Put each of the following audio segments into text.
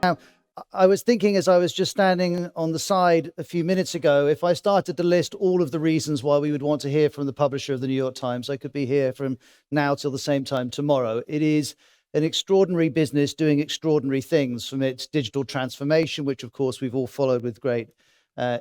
Now, I was thinking as I was just standing on the side a few minutes ago, if I started to list all of the reasons why we would want to hear from the publisher of the New York Times, I could be here from now till the same time tomorrow. It is an extraordinary business doing extraordinary things, from its digital transformation, which of course we've all followed with great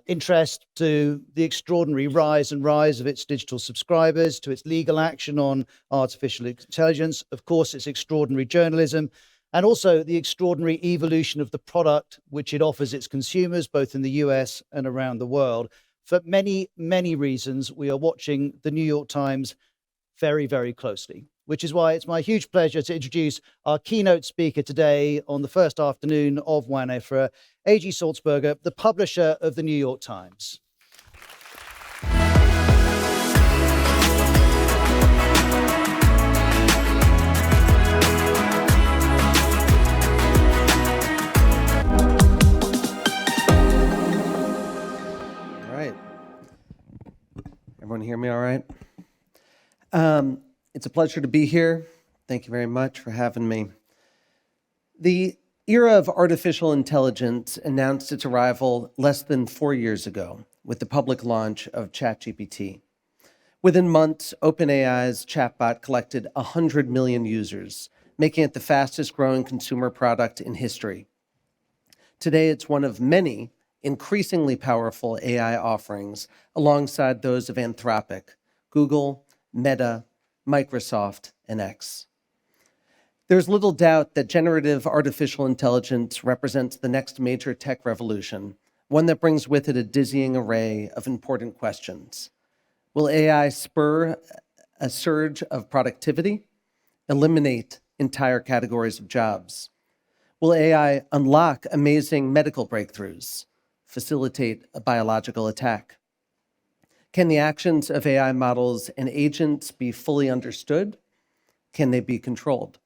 interest, to the extraordinary rise of its digital subscribers, to its legal action on artificial intelligence, of course its extraordinary journalism, and also the extraordinary evolution of the product which it offers its consumers, both in the US and around the world. For many, many reasons, we are watching the New York Times very, very closely, which is why it's my huge pleasure to introduce our keynote speaker today on the first afternoon of WAN-IFRA, A.G. Sulzberger, the publisher of the New York Times. Everyone hear me all right? It's a pleasure to be here. Thank you very much for having me. The era of artificial intelligence announced its arrival less than 4 years ago with the public launch of ChatGPT. Within months, OpenAI's chatbot collected 100 million users, making it the fastest growing consumer product in history. Today, it's one of many increasingly powerful AI offerings alongside those of Anthropic, Google, Meta, Microsoft, and X. There's little doubt that generative artificial intelligence represents the next major tech revolution, one that brings with it a dizzying array of important questions. Will AI spur a surge of productivity, eliminate entire categories of jobs? Will AI unlock amazing medical breakthroughs, facilitate a biological attack? Can the actions of AI models and agents be fully understood? Can they be controlled?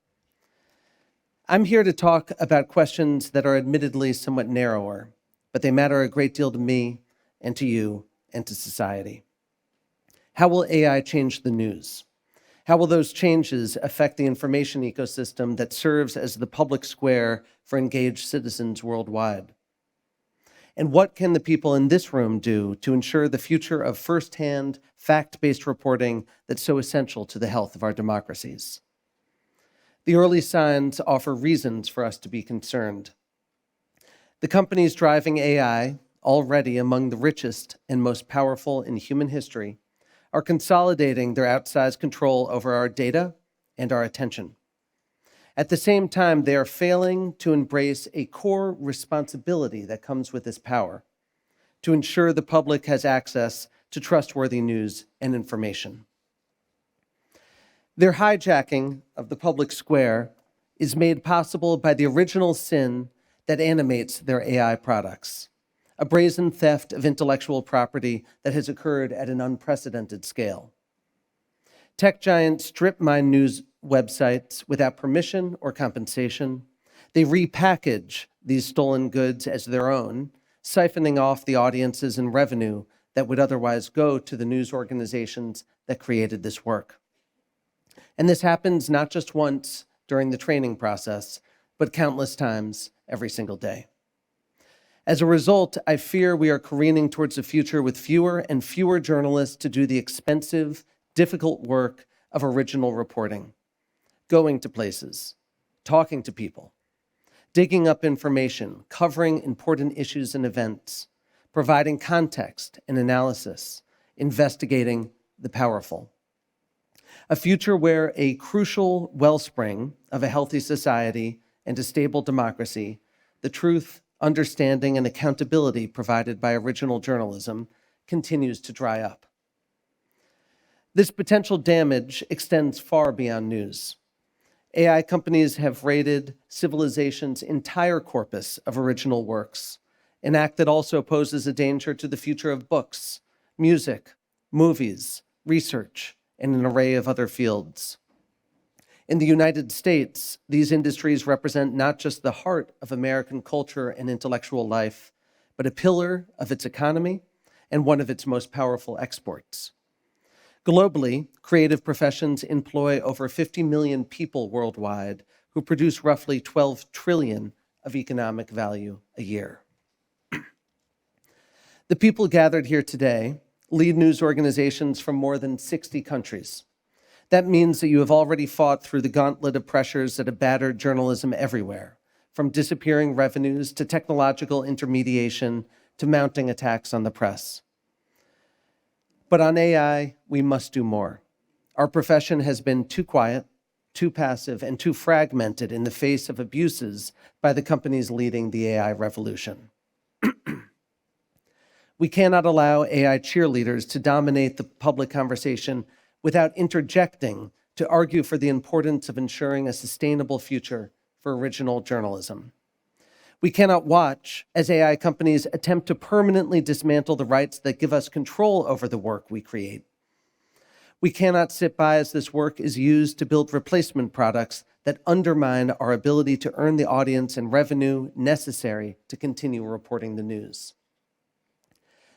I'm here to talk about questions that are admittedly somewhat narrower, but they matter a great deal to me and to you and to society. How will AI change the news? How will those changes affect the information ecosystem that serves as the public square for engaged citizens worldwide? And what can the people in this room do to ensure the future of firsthand, fact-based reporting that's so essential to the health of our democracies? The early signs offer reasons for us to be concerned. The companies driving AI, already among the richest and most powerful in human history, are consolidating their outsized control over our data and our attention. At the same time, they are failing to embrace a core responsibility that comes with this power, to ensure the public has access to trustworthy news and information. Their hijacking of the public square is made possible by the original sin that animates their AI products, a brazen theft of intellectual property that has occurred at an unprecedented scale. Tech giants strip mine news websites without permission or compensation. They repackage these stolen goods as their own, siphoning off the audiences and revenue that would otherwise go to the news organizations that created this work. And this happens not just once during the training process, but countless times every single day. As a result, I fear we are careening towards a future with fewer and fewer journalists to do the expensive, difficult work of original reporting, going to places, talking to people, digging up information, covering important issues and events, providing context and analysis, investigating the powerful. A future where a crucial wellspring of a healthy society and a stable democracy, the truth, understanding, and accountability provided by original journalism, continues to dry up. This potential damage extends far beyond news. AI companies have raided civilization's entire corpus of original works, an act that also poses a danger to the future of books, music, movies, research, and an array of other fields. In the United States, these industries represent not just the heart of American culture and intellectual life, but a pillar of its economy and one of its most powerful exports. Globally, creative professions employ over 50 million people worldwide who produce roughly 12 trillion of economic value a year. The people gathered here today lead news organizations from more than 60 countries. That means that you have already fought through the gauntlet of pressures that have battered journalism everywhere, from disappearing revenues to technological intermediation to mounting attacks on the press. But on AI, we must do more. Our profession has been too quiet, too passive, and too fragmented in the face of abuses by the companies leading the AI revolution. We cannot allow AI cheerleaders to dominate the public conversation without interjecting to argue for the importance of ensuring a sustainable future for original journalism. We cannot watch as AI companies attempt to permanently dismantle the rights that give us control over the work we create. We cannot sit by as this work is used to build replacement products that undermine our ability to earn the audience and revenue necessary to continue reporting the news.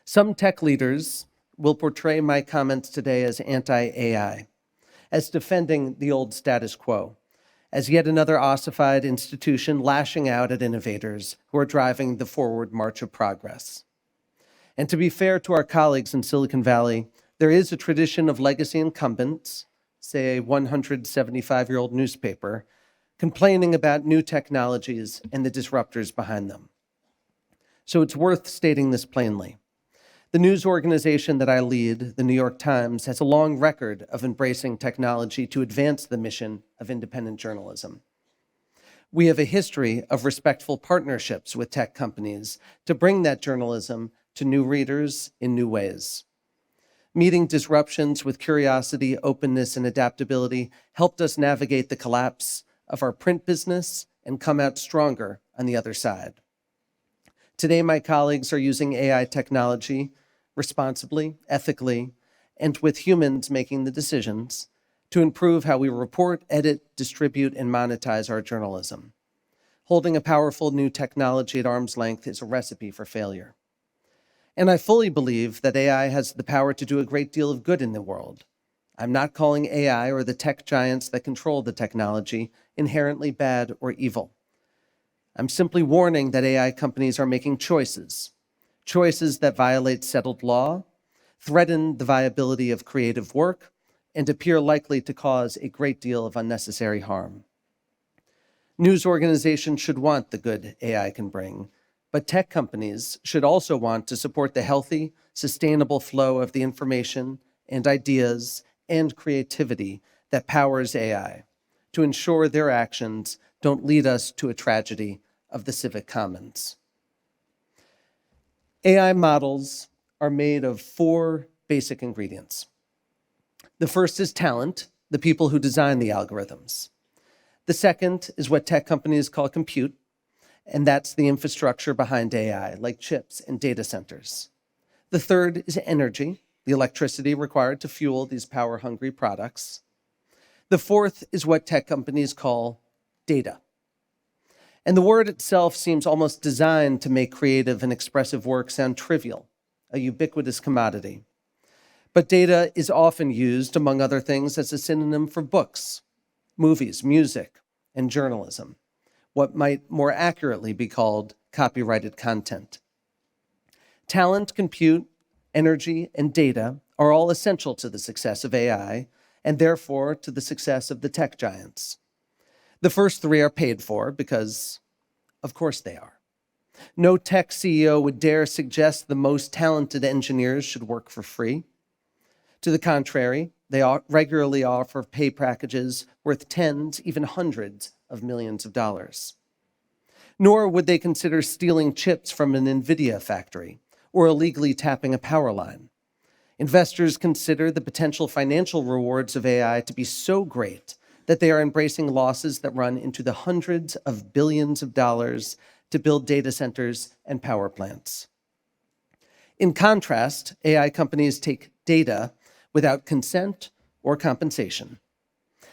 Some tech leaders will portray my comments today as anti-AI, as defending the old status quo, as yet another ossified institution lashing out at innovators who are driving the forward march of progress. And to be fair to our colleagues in Silicon Valley, there is a tradition of legacy incumbents, say a 175-year-old newspaper, complaining about new technologies and the disruptors behind them. So it's worth stating this plainly. The news organization that I lead, the New York Times, has a long record of embracing technology to advance the mission of independent journalism. We have a history of respectful partnerships with tech companies to bring that journalism to new readers in new ways. Meeting disruptions with curiosity, openness, and adaptability helped us navigate the collapse of our print business and come out stronger on the other side. Today, my colleagues are using AI technology responsibly, ethically, and with humans making the decisions to improve how we report, edit, distribute, and monetize our journalism. Holding a powerful new technology at arm's length is a recipe for failure. And I fully believe that AI has the power to do a great deal of good in the world. I'm not calling AI or the tech giants that control the technology inherently bad or evil. I'm simply warning that AI companies are making choices that violate settled law, threaten the viability of creative work, and appear likely to cause a great deal of unnecessary harm. News organizations should want the good AI can bring, but tech companies should also want to support the healthy, sustainable flow of the information and ideas and creativity that powers AI to ensure their actions don't lead us to a tragedy of the civic commons. AI models are made of 4 basic ingredients. The first is talent, the people who design the algorithms. The second is what tech companies call compute, and that's the infrastructure behind AI, like chips and data centers. The third is energy, the electricity required to fuel these power-hungry products. The fourth is what tech companies call data. And the word itself seems almost designed to make creative and expressive work sound trivial, a ubiquitous commodity. But data is often used, among other things, as a synonym for books, movies, music, and journalism, what might more accurately be called copyrighted content. Talent, compute, energy, and data are all essential to the success of AI, and therefore to the success of the tech giants. The first 3 are paid for because, of course, they are. No tech CEO would dare suggest the most talented engineers should work for free. To the contrary, they regularly offer pay packages worth tens, even hundreds of millions of dollars. Nor would they consider stealing chips from an NVIDIA factory or illegally tapping a power line. Investors consider the potential financial rewards of AI to be so great that they are embracing losses that run into the hundreds of billions of dollars to build data centers and power plants. In contrast, AI companies take data without consent or compensation.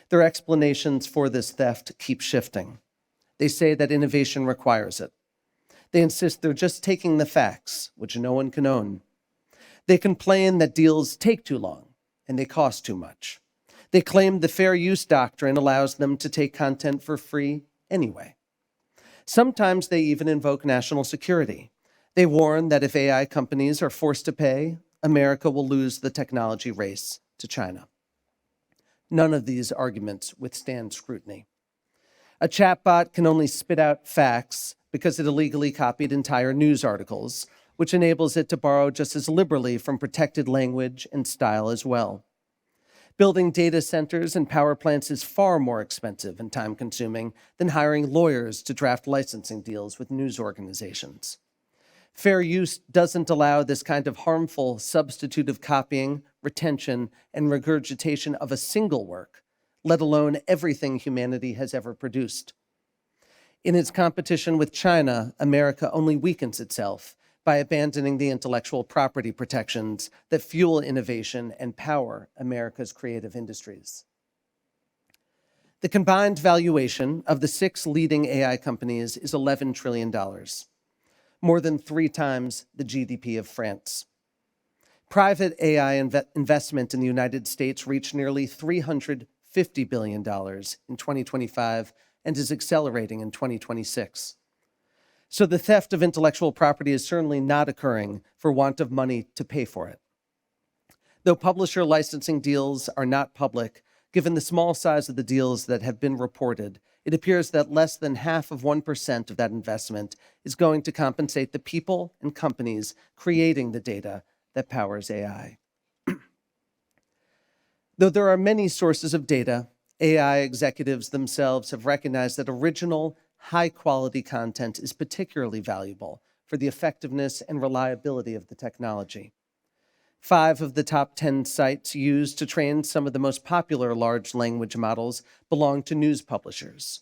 Their explanations for this theft keep shifting. They say that innovation requires it. They insist they're just taking the facts, which no one can own. They complain that deals take too long and they cost too much. They claim the fair use doctrine allows them to take content for free anyway. Sometimes they even invoke national security. They warn that if AI companies are forced to pay, America will lose the technology race to China. None of these arguments withstand scrutiny. A chatbot can only spit out facts because it illegally copied entire news articles, which enables it to borrow just as liberally from protected language and style as well. Building data centers and power plants is far more expensive and time-consuming than hiring lawyers to draft licensing deals with news organizations. Fair use doesn't allow this kind of harmful substitutive copying, retention, and regurgitation of a single work, let alone everything humanity has ever produced. In its competition with China, America only weakens itself by abandoning the intellectual property protections that fuel innovation and power America's creative industries. The combined valuation of the 6 leading AI companies is $11 trillion, more than 3 times the GDP of France. Private AI investment in the United States reached nearly $350 billion in 2025 and is accelerating in 2026. So the theft of intellectual property is certainly not occurring for want of money to pay for it. Though publisher licensing deals are not public, given the small size of the deals that have been reported, it appears that less than half of 1% of that investment is going to compensate the people and companies creating the data that powers AI. Though there are many sources of data, AI executives themselves have recognized that original, high-quality content is particularly valuable for the effectiveness and reliability of the technology. 5 of the top 10 sites used to train some of the most popular large language models belong to news publishers.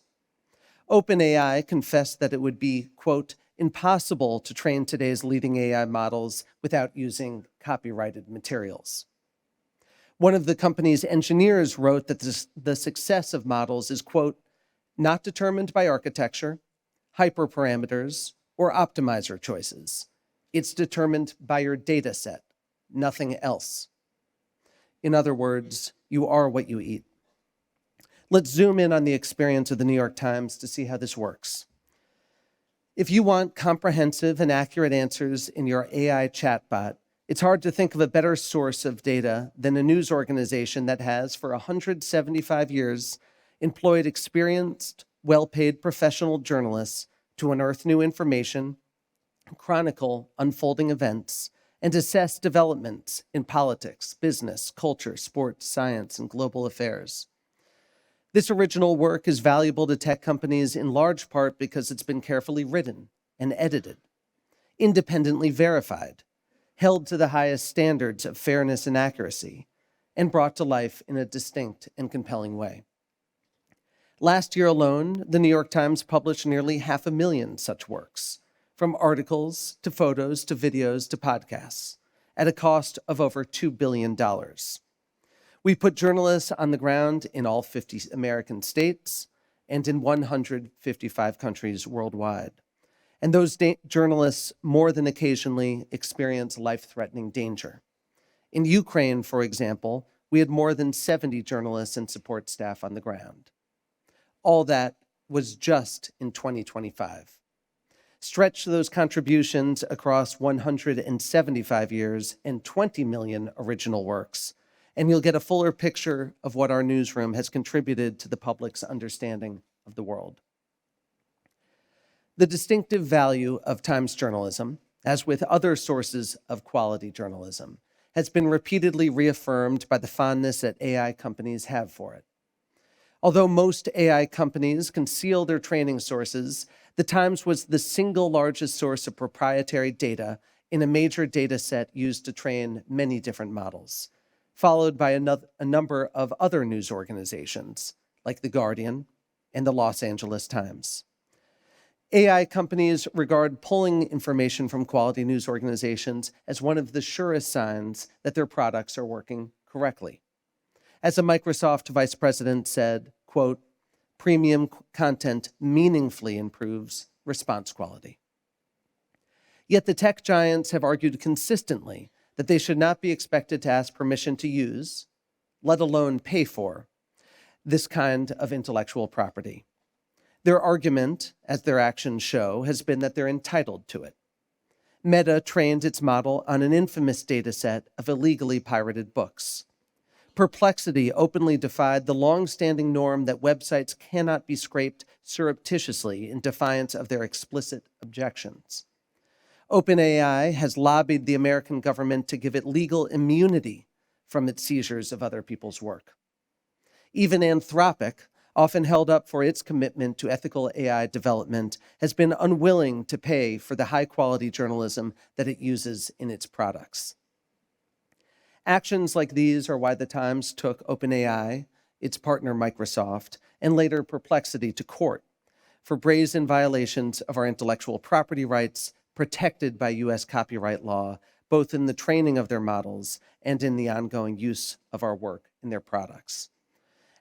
OpenAI confessed that it would be, quote, impossible to train today's leading AI models without using copyrighted materials. One of the company's engineers wrote that the success of models is, quote, not determined by architecture, hyperparameters, or optimizer choices. It's determined by your data set, nothing else. In other words, you are what you eat. Let's zoom in on the experience of the New York Times to see how this works. If you want comprehensive and accurate answers in your AI chatbot, it's hard to think of a better source of data than a news organization that has, for 175 years, employed experienced, well-paid professional journalists to unearth new information, chronicle unfolding events, and assess developments in politics, business, culture, sports, science, and global affairs. This original work is valuable to tech companies in large part because it's been carefully written and edited, independently verified, held to the highest standards of fairness and accuracy, and brought to life in a distinct and compelling way. Last year alone, the New York Times published nearly 500,000 such works, from articles to photos to videos to podcasts, at a cost of over $2 billion. We put journalists on the ground in all 50 American states and in 155 countries worldwide. And those journalists more than occasionally experience life-threatening danger. In Ukraine, for example, we had more than 70 journalists and support staff on the ground. All that was just in 2025. Stretch those contributions across 175 years and 20 million original works, and you'll get a fuller picture of what our newsroom has contributed to the public's understanding of the world. The distinctive value of Times journalism, as with other sources of quality journalism, has been repeatedly reaffirmed by the fondness that AI companies have for it. Although most AI companies conceal their training sources, the Times was the single largest source of proprietary data in a major data set used to train many different models, followed by a number of other news organizations, like The Guardian and the Los Angeles Times. AI companies regard pulling information from quality news organizations as one of the surest signs that their products are working correctly. As a Microsoft vice president said, quote, premium content meaningfully improves response quality. Yet the tech giants have argued consistently that they should not be expected to ask permission to use, let alone pay for, this kind of intellectual property. Their argument, as their actions show, has been that they're entitled to it. Meta trained its model on an infamous data set of illegally pirated books. Perplexity openly defied the long-standing norm that websites cannot be scraped surreptitiously in defiance of their explicit objections. OpenAI has lobbied the American government to give it legal immunity from its seizures of other people's work. Even Anthropic, often held up for its commitment to ethical AI development, has been unwilling to pay for the high-quality journalism that it uses in its products. Actions like these are why the Times took OpenAI, its partner Microsoft, and later Perplexity to court for brazen violations of our intellectual property rights protected by U.S. copyright law, both in the training of their models and in the ongoing use of our work in their products.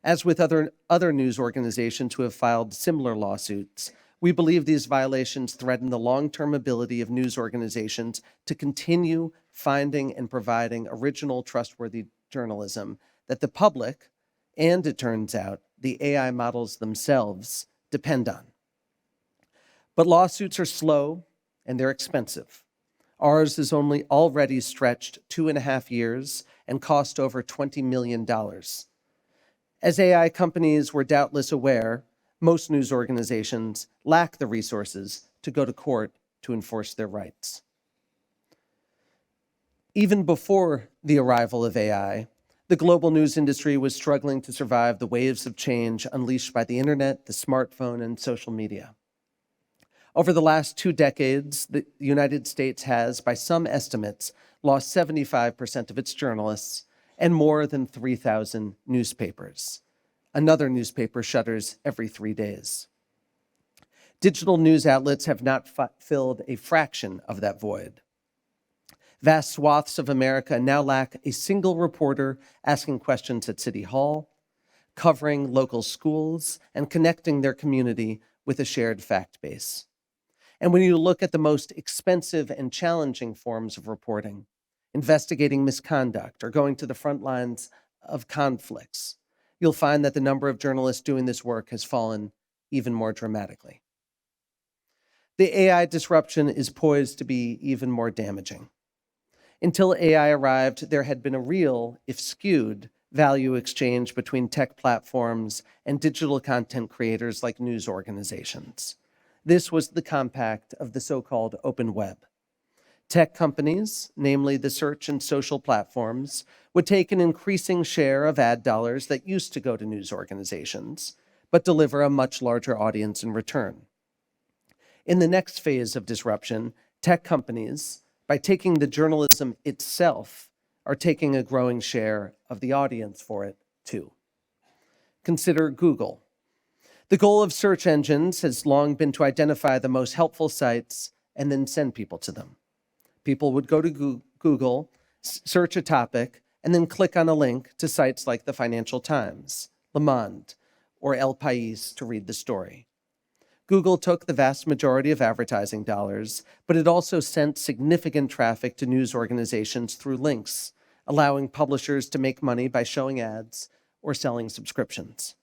As with other news organizations who have filed similar lawsuits, we believe these violations threaten the long-term ability of news organizations to continue finding and providing original, trustworthy journalism that the public, and it turns out, the AI models themselves depend on. But lawsuits are slow and they're expensive. Ours is only already stretched 2.5 years and cost over $20 million. As AI companies were doubtless aware, most news organizations lack the resources to go to court to enforce their rights. Even before the arrival of AI, the global news industry was struggling to survive the waves of change unleashed by the internet, the smartphone, and social media. Over the last 2 decades, the United States has, by some estimates, lost 75% of its journalists and more than 3,000 newspapers. Another newspaper shutters every 3 days. Digital news outlets have not filled a fraction of that void. Vast swaths of America now lack a single reporter asking questions at City Hall, covering local schools, and connecting their community with a shared fact base. And when you look at the most expensive and challenging forms of reporting, investigating misconduct or going to the front lines of conflicts, you'll find that the number of journalists doing this work has fallen even more dramatically. The AI disruption is poised to be even more damaging. Until AI arrived, there had been a real, if skewed, value exchange between tech platforms and digital content creators like news organizations. This was the compact of the so-called open web. Tech companies, namely the search and social platforms, would take an increasing share of ad dollars that used to go to news organizations, but deliver a much larger audience in return. In the next phase of disruption, tech companies, by taking the journalism itself, are taking a growing share of the audience for it, too. Consider Google. The goal of search engines has long been to identify the most helpful sites and then send people to them. People would go to Google, search a topic, and then click on a link to sites like the Financial Times, Le Monde, or El País to read the story. Google took the vast majority of advertising dollars, but it also sent significant traffic to news organizations through links, allowing publishers to make money by showing ads or selling subscriptions.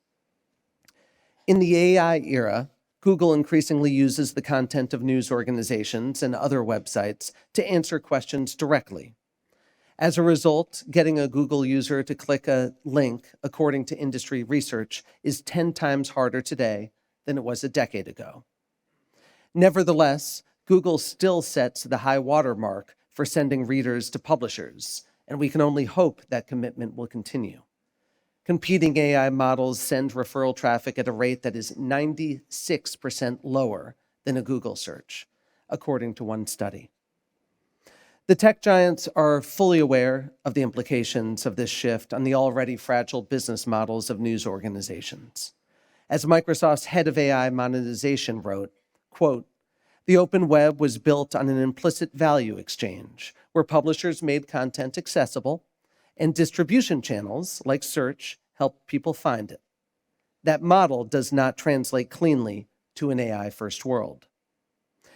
In the AI era, Google increasingly uses the content of news organizations and other websites to answer questions directly. As a result, getting a Google user to click a link, according to industry research, is 10 times harder today than it was a decade ago. Nevertheless, Google still sets the high watermark for sending readers to publishers, and we can only hope that commitment will continue. Competing AI models send referral traffic at a rate that is 96% lower than a Google search, according to one study. The tech giants are fully aware of the implications of this shift on the already fragile business models of news organizations. As Microsoft's head of AI monetization wrote, quote, "The open web was built on an implicit value exchange where publishers made content accessible and distribution channels like search help people find it. That model does not translate cleanly to an AI-first world."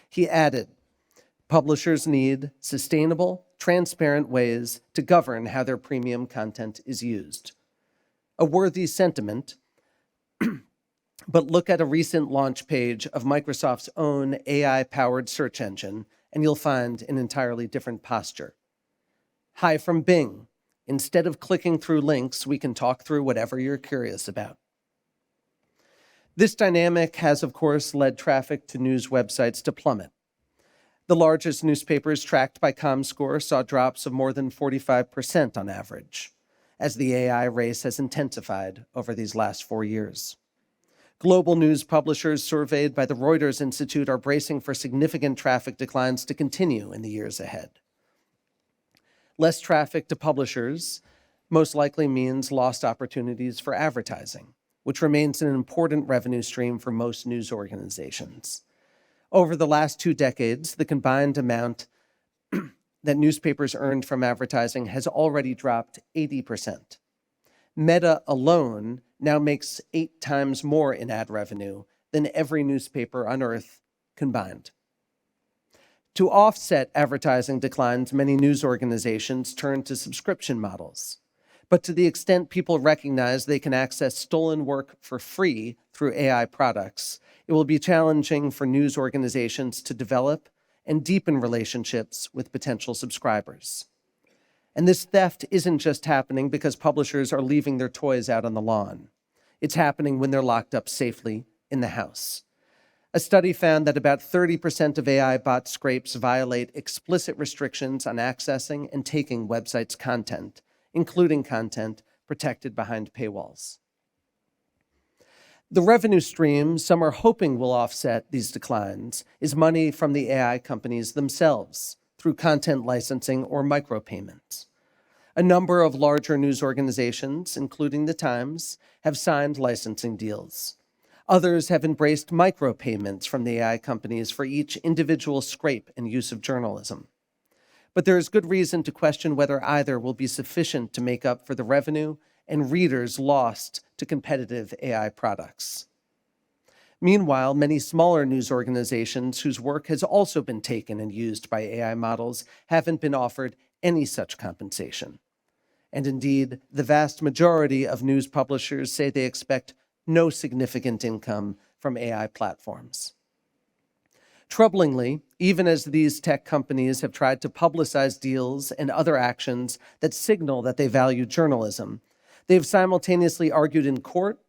He added, "Publishers need sustainable, transparent ways to govern how their premium content is used." A worthy sentiment, But look at a recent launch page of Microsoft's own AI-powered search engine, and you'll find an entirely different posture. Hi from Bing. Instead of clicking through links, we can talk through whatever you're curious about. This dynamic has, of course, led traffic to news websites to plummet. The largest newspapers tracked by ComScore saw drops of more than 45% on average, as the AI race has intensified over these last 4 years. Global news publishers surveyed by the Reuters Institute are bracing for significant traffic declines to continue in the years ahead. Less traffic to publishers most likely means lost opportunities for advertising, which remains an important revenue stream for most news organizations. Over the last 2 decades, the combined amount that newspapers earned from advertising has already dropped 80%. Meta alone now makes 8 times more in ad revenue than every newspaper on earth combined. To offset advertising declines, many news organizations turn to subscription models. But to the extent people recognize they can access stolen work for free through AI products, it will be challenging for news organizations to develop and deepen relationships with potential subscribers. And this theft isn't just happening because publishers are leaving their toys out on the lawn. It's happening when they're locked up safely in the house. A study found that about 30% of AI bot scrapes violate explicit restrictions on accessing and taking websites' content, including content protected behind paywalls. The revenue stream some are hoping will offset these declines is money from the AI companies themselves through content licensing or micropayments. A number of larger news organizations, including The Times, have signed licensing deals. Others have embraced micropayments from the AI companies for each individual scrape and use of journalism. But there is good reason to question whether either will be sufficient to make up for the revenue and readers lost to competitive AI products. Meanwhile, many smaller news organizations whose work has also been taken and used by AI models haven't been offered any such compensation. And indeed, the vast majority of news publishers say they expect no significant income from AI platforms. Troublingly, even as these tech companies have tried to publicize deals and other actions that signal that they value journalism, they have simultaneously argued in court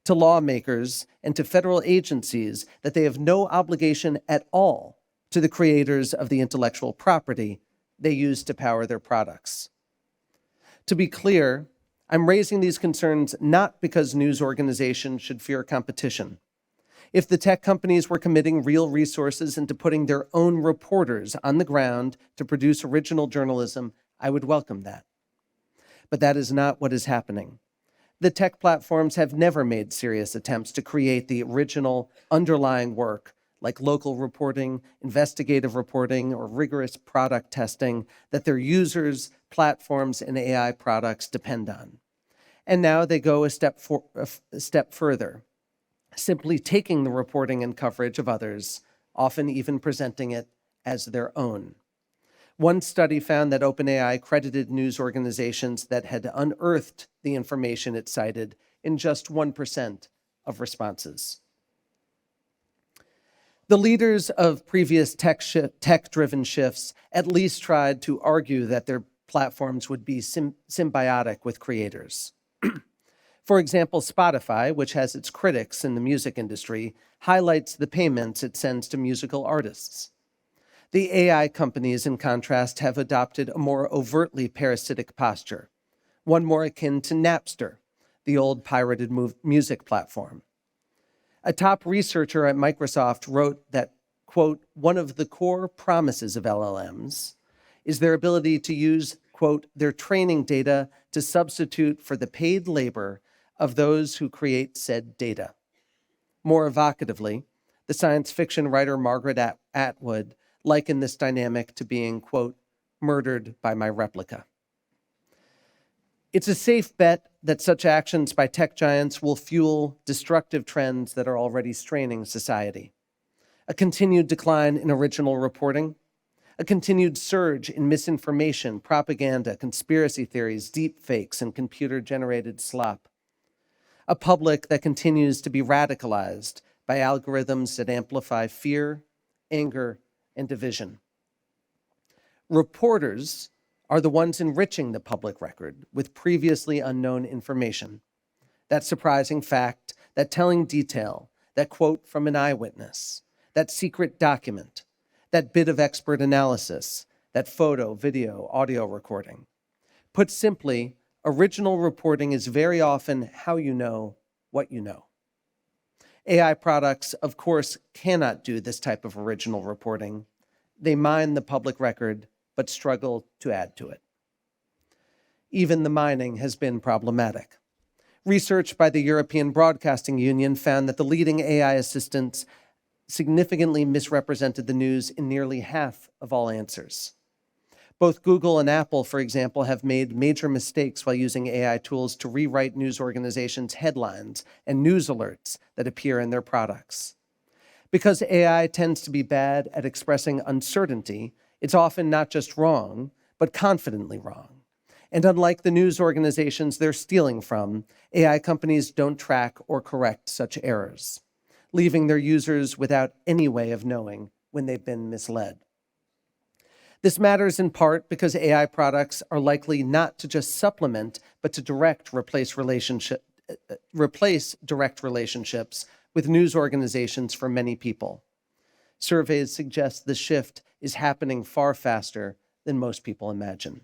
to lawmakers and to federal agencies that they have no obligation at all to the creators of the intellectual property they use to power their products. To be clear, I'm raising these concerns not because news organizations should fear competition. If the tech companies were committing real resources into putting their own reporters on the ground to produce original journalism, I would welcome that. But that is not what is happening. The tech platforms have never made serious attempts to create the original underlying work, like local reporting, investigative reporting, or rigorous product testing that their users, platforms, and AI products depend on. And now they go a step further, simply taking the reporting and coverage of others, often even presenting it as their own. One study found that OpenAI credited news organizations that had unearthed the information it cited in just 1% of responses. The leaders of previous tech-driven shifts at least tried to argue that their platforms would be symbiotic with creators. For example, Spotify, which has its critics in the music industry, highlights the payments it sends to musical artists. The AI companies, in contrast, have adopted a more overtly parasitic posture, one more akin to Napster, the old pirated music platform. A top researcher at Microsoft wrote that, quote, one of the core promises of LLMs is their ability to use, quote, their training data to substitute for the paid labor of those who create said data. More evocatively, the science fiction writer Margaret Atwood likened this dynamic to being, quote, murdered by my replica. It's a safe bet that such actions by tech giants will fuel destructive trends that are already straining society. A continued decline in original reporting, a continued surge in misinformation, propaganda, conspiracy theories, deep fakes, and computer-generated slop, a public that continues to be radicalized by algorithms that amplify fear, anger, and division. Reporters are the ones enriching the public record with previously unknown information. That surprising fact, that telling detail, that quote from an eyewitness, that secret document, that bit of expert analysis, that photo, video, audio recording. Put simply, original reporting is very often how you know what you know. AI products, of course, cannot do this type of original reporting. They mine the public record, but struggle to add to it. Even the mining has been problematic. Research by the European Broadcasting Union found that the leading AI assistants significantly misrepresented the news in nearly half of all answers. Both Google and Apple, for example, have made major mistakes while using AI tools to rewrite news organizations' headlines and news alerts that appear in their products. Because AI tends to be bad at expressing uncertainty, it's often not just wrong, but confidently wrong. And unlike the news organizations they're stealing from, AI companies don't track or correct such errors, leaving their users without any way of knowing when they've been misled. This matters in part because AI products are likely not to just supplement, but to replace direct relationships with news organizations for many people. Surveys suggest the shift is happening far faster than most people imagine.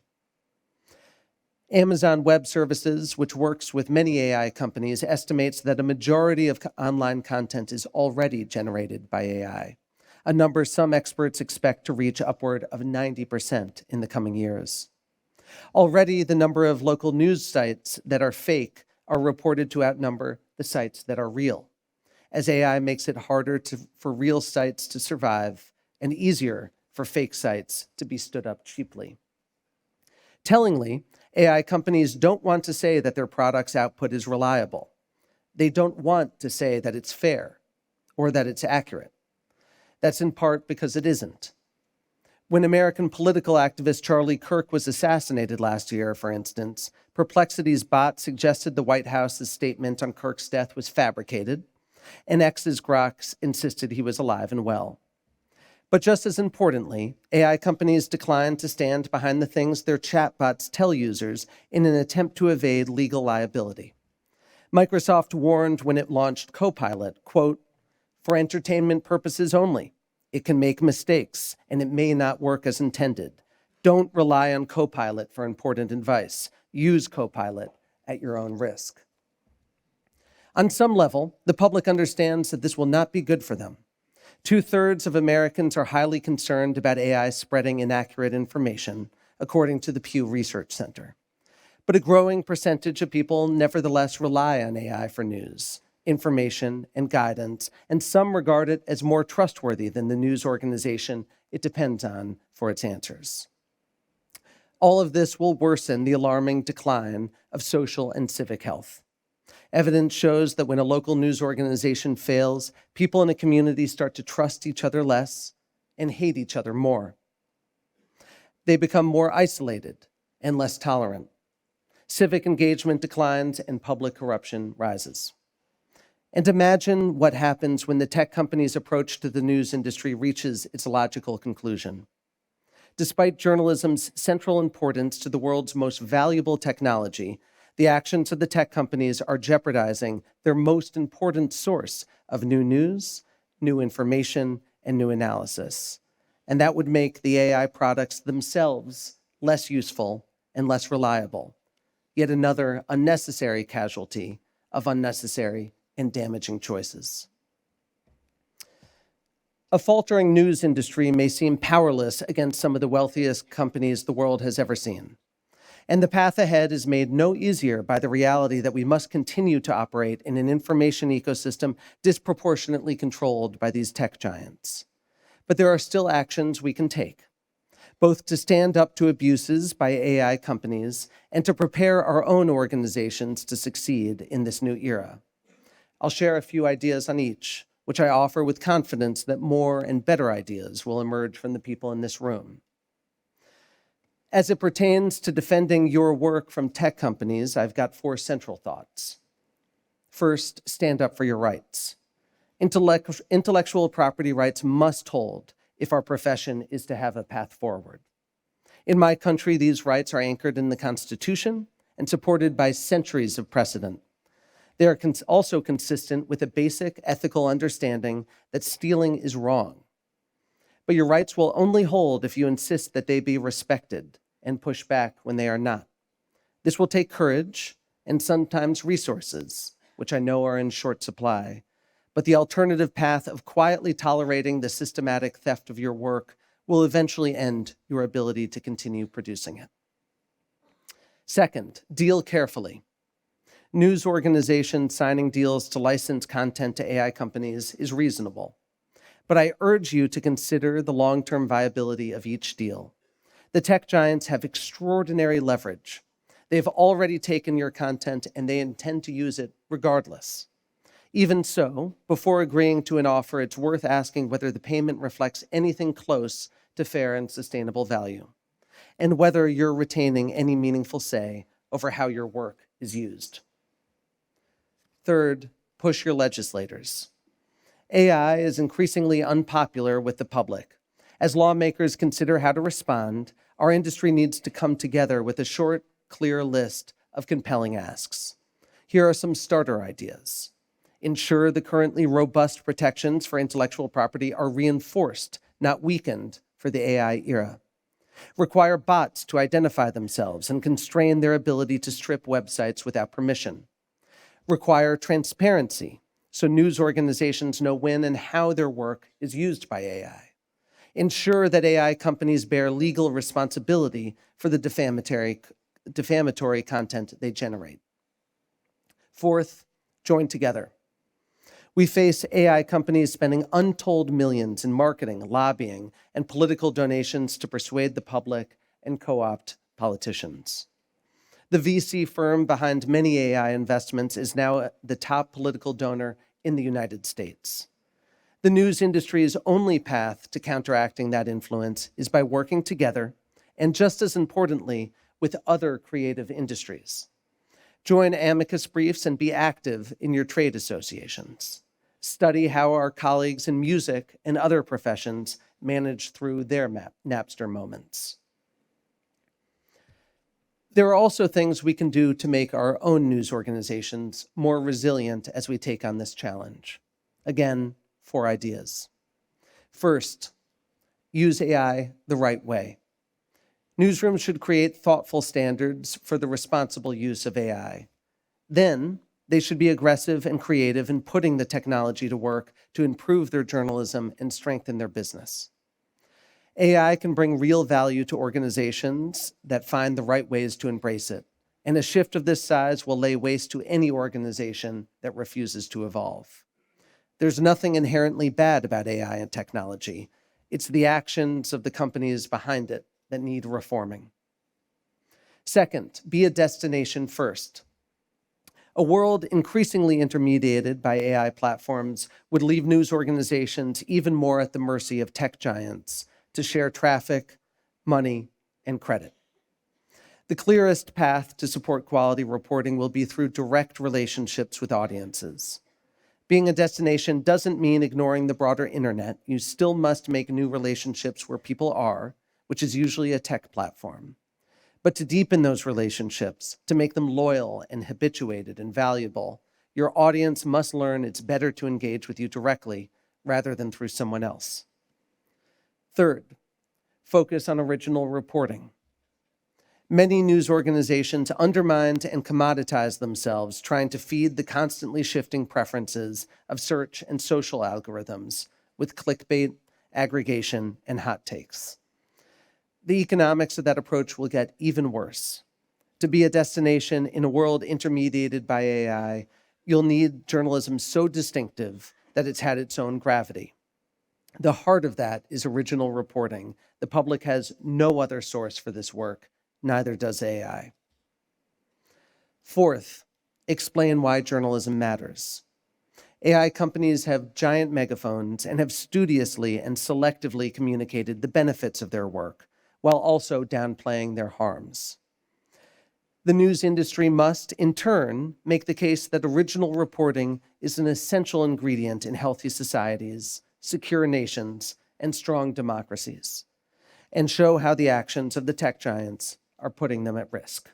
Amazon Web Services, which works with many AI companies, estimates that a majority of online content is already generated by AI, a number some experts expect to reach upward of 90% in the coming years. Already, the number of local news sites that are fake are reported to outnumber the sites that are real, as AI makes it harder for real sites to survive and easier for fake sites to be stood up cheaply. Tellingly, AI companies don't want to say that their product's output is reliable. They don't want to say that it's fair or that it's accurate. That's in part because it isn't. When American political activist Charlie Kirk was assassinated last year, for instance, Perplexity's bot suggested the White House's statement on Kirk's death was fabricated, and X's Grok insisted he was alive and well. But just as importantly, AI companies declined to stand behind the things their chatbots tell users in an attempt to evade legal liability. Microsoft warned when it launched Copilot, quote, "For entertainment purposes only. It can make mistakes, and it may not work as intended. Don't rely on Copilot for important advice. Use Copilot at your own risk." On some level, the public understands that this will not be good for them. 2/3 of Americans are highly concerned about AI spreading inaccurate information, according to the Pew Research Center. But a growing percentage of people nevertheless rely on AI for news, information, and guidance, and some regard it as more trustworthy than the news organization it depends on for its answers. All of this will worsen the alarming decline of social and civic health. Evidence shows that when a local news organization fails, people in a community start to trust each other less and hate each other more. They become more isolated and less tolerant. Civic engagement declines and public corruption rises. And imagine what happens when the tech company's approach to the news industry reaches its logical conclusion. Despite journalism's central importance to the world's most valuable technology, the actions of the tech companies are jeopardizing their most important source of new news, new information, and new analysis. And that would make the AI products themselves less useful and less reliable. Yet another unnecessary casualty of unnecessary and damaging choices. A faltering news industry may seem powerless against some of the wealthiest companies the world has ever seen. And the path ahead is made no easier by the reality that we must continue to operate in an information ecosystem disproportionately controlled by these tech giants. But there are still actions we can take, both to stand up to abuses by AI companies and to prepare our own organizations to succeed in this new era. I'll share a few ideas on each, which I offer with confidence that more and better ideas will emerge from the people in this room. As it pertains to defending your work from tech companies, I've got 4 central thoughts. First, stand up for your rights. Intellectual property rights must hold if our profession is to have a path forward. In my country, these rights are anchored in the Constitution and supported by centuries of precedent. They are also consistent with a basic ethical understanding that stealing is wrong. But your rights will only hold if you insist that they be respected and push back when they are not. This will take courage and sometimes resources, which I know are in short supply. But the alternative path of quietly tolerating the systematic theft of your work will eventually end your ability to continue producing it. Second, deal carefully. News organizations signing deals to license content to AI companies is reasonable. But I urge you to consider the long-term viability of each deal. The tech giants have extraordinary leverage. They've already taken your content and they intend to use it regardless. Even so, before agreeing to an offer, it's worth asking whether the payment reflects anything close to fair and sustainable value, and whether you're retaining any meaningful say over how your work is used. Third, push your legislators. AI is increasingly unpopular with the public. As lawmakers consider how to respond, our industry needs to come together with a short, clear list of compelling asks. Here are some starter ideas. Ensure the currently robust protections for intellectual property are reinforced, not weakened, for the AI era. Require bots to identify themselves and constrain their ability to strip websites without permission. Require transparency, so news organizations know when and how their work is used by AI. Ensure that AI companies bear legal responsibility for the defamatory content they generate. Fourth, join together. We face AI companies spending untold millions in marketing, lobbying, and political donations to persuade the public and co-opt politicians. The VC firm behind many AI investments is now the top political donor in the United States. The news industry's only path to counteracting that influence is by working together, and just as importantly, with other creative industries. Join amicus briefs and be active in your trade associations. Study how our colleagues in music and other professions manage through their Napster moments. There are also things we can do to make our own news organizations more resilient as we take on this challenge. Again, 4 ideas. First, use AI the right way. Newsrooms should create thoughtful standards for the responsible use of AI. Then, they should be aggressive and creative in putting the technology to work to improve their journalism and strengthen their business. AI can bring real value to organizations that find the right ways to embrace it, and a shift of this size will lay waste to any organization that refuses to evolve. There's nothing inherently bad about AI and technology. It's the actions of the companies behind it that need reforming. Second, be a destination first. A world increasingly intermediated by AI platforms would leave news organizations even more at the mercy of tech giants to share traffic, money, and credit. The clearest path to support quality reporting will be through direct relationships with audiences. Being a destination doesn't mean ignoring the broader internet. You still must make new relationships where people are, which is usually a tech platform. But to deepen those relationships, to make them loyal and habituated and valuable, your audience must learn it's better to engage with you directly rather than through someone else. Third, focus on original reporting. Many news organizations undermine and commoditize themselves trying to feed the constantly shifting preferences of search and social algorithms with clickbait, aggregation, and hot takes. The economics of that approach will get even worse. To be a destination in a world intermediated by AI, you'll need journalism so distinctive that it's had its own gravity. The heart of that is original reporting. The public has no other source for this work, neither does AI. Fourth, explain why journalism matters. AI companies have giant megaphones and have studiously and selectively communicated the benefits of their work, while also downplaying their harms. The news industry must, in turn, make the case that original reporting is an essential ingredient in healthy societies, secure nations, and strong democracies, and show how the actions of the tech giants are putting them at risk.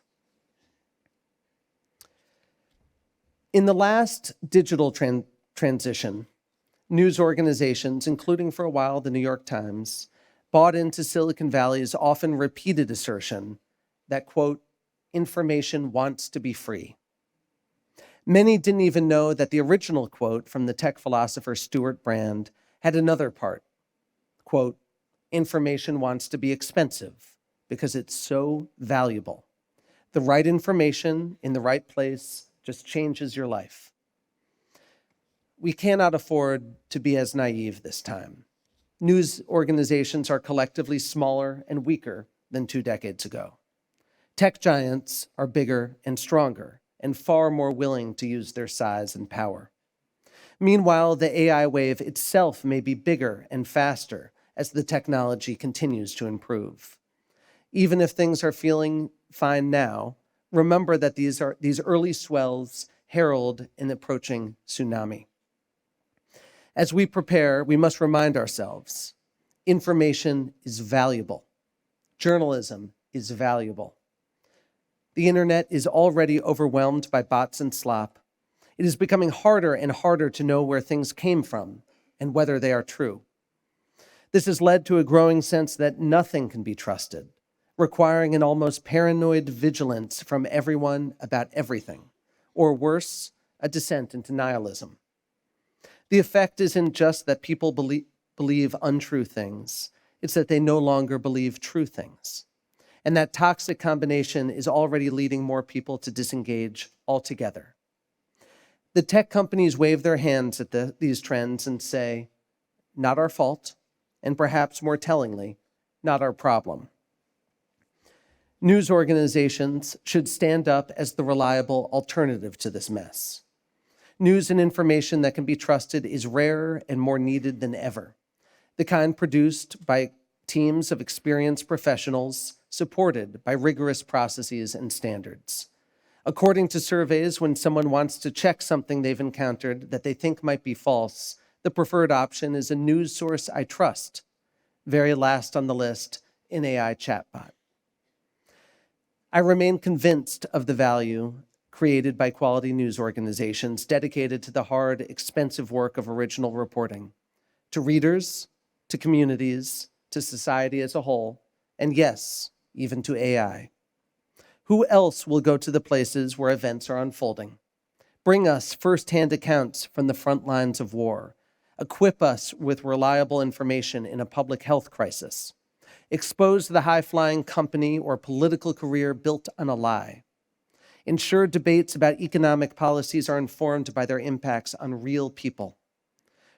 In the last digital transition, news organizations, including for a while the New York Times, bought into Silicon Valley's often repeated assertion that, quote, information wants to be free. Many didn't even know that the original quote from the tech philosopher Stuart Brand had another part, quote, information wants to be expensive because it's so valuable. The right information in the right place just changes your life. We cannot afford to be as naive this time. News organizations are collectively smaller and weaker than 2 decades ago. Tech giants are bigger and stronger and far more willing to use their size and power. Meanwhile, the AI wave itself may be bigger and faster as the technology continues to improve. Even if things are feeling fine now, remember that these early swells herald an approaching tsunami. As we prepare, we must remind ourselves, information is valuable. Journalism is valuable. The internet is already overwhelmed by bots and slop. It is becoming harder and harder to know where things came from and whether they are true. This has led to a growing sense that nothing can be trusted, requiring an almost paranoid vigilance from everyone about everything, or worse, a descent into nihilism. The effect isn't just that people believe untrue things, it's that they no longer believe true things. And that toxic combination is already leading more people to disengage altogether. The tech companies wave their hands at these trends and say, not our fault, and perhaps more tellingly, not our problem. News organizations should stand up as the reliable alternative to this mess. News and information that can be trusted is rarer and more needed than ever, the kind produced by teams of experienced professionals supported by rigorous processes and standards. According to surveys, when someone wants to check something they've encountered that they think might be false, the preferred option is a news source I trust. Very last on the list, an AI chatbot. I remain convinced of the value created by quality news organizations dedicated to the hard, expensive work of original reporting, to readers, to communities, to society as a whole, and yes, even to AI. Who else will go to the places where events are unfolding? Bring us firsthand accounts from the front lines of war. Equip us with reliable information in a public health crisis. Expose the high-flying company or political career built on a lie. Ensure debates about economic policies are informed by their impacts on real people.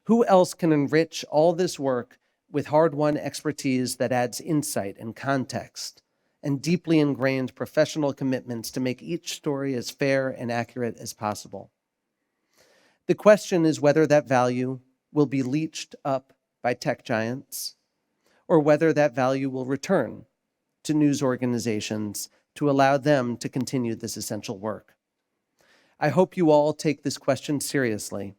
Who else can enrich all this work with hard-won expertise that adds insight and context, and deeply ingrained professional commitments to make each story as fair and accurate as possible? The question is whether that value will be leached up by tech giants, or whether that value will return to news organizations to allow them to continue this essential work. I hope you all take this question seriously.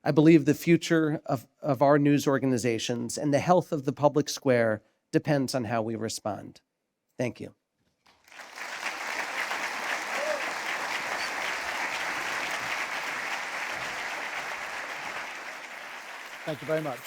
I believe the future of our news organizations and the health of the public square depends on how we respond. Thank you. Thank you very much.